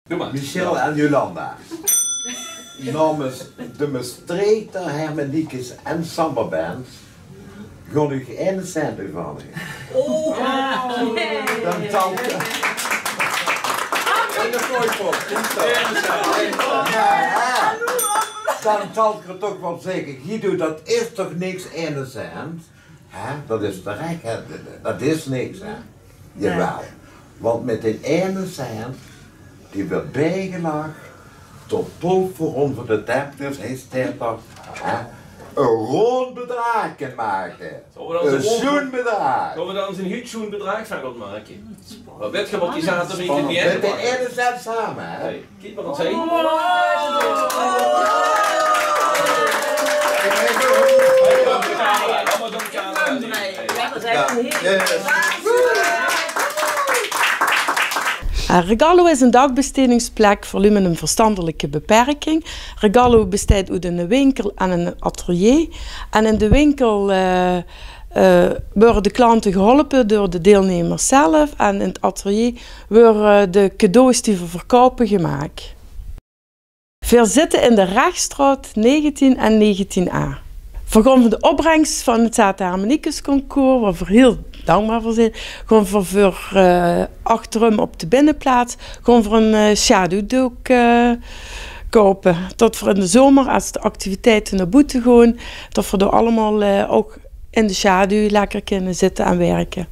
Doe maar. Michel en Jolanda. Namens de Maastrichter Hermeniekes en Samba Band ga ik 1 cent van. Oh! Dan talt je. En de kooipot. Dan talt je toch wel zeker. Guido, dat is toch niks 1 cent? Hè? Dat is terecht, hè? Dat is niks, hè? Jawel. Want met die 1 cent, die werd bijgelegd tot pulp voor onder de tempels, hij staat toch, hè? Een rond bedrag kan maken. Een zoenbedrag. Zullen we dan eens een heel zo'n bedrag van gaan maken? Wat weet je wat die zaterdag niet meer met die 1 cent samen, hè? Hey, kijk maar eens heen. Regalo is een dagbestedingsplek voor lui met een verstandelijke beperking. Regalo bestaat uit een winkel en een atelier. En in de winkel worden de klanten geholpen door de deelnemers zelf. En in het atelier worden de cadeaus die we verkopen gemaakt. We zitten in de Rechtstraat 19 en 19a. Voor de opbrengst van het Hermeniekes concours, waar we heel dankbaar voor zijn, gewoon voor achterom op de binnenplaats, gewoon voor een schaduwdoek kopen. Dat we in de zomer, als de activiteiten naar buiten gaan, dat we er allemaal ook in de schaduw lekker kunnen zitten en werken.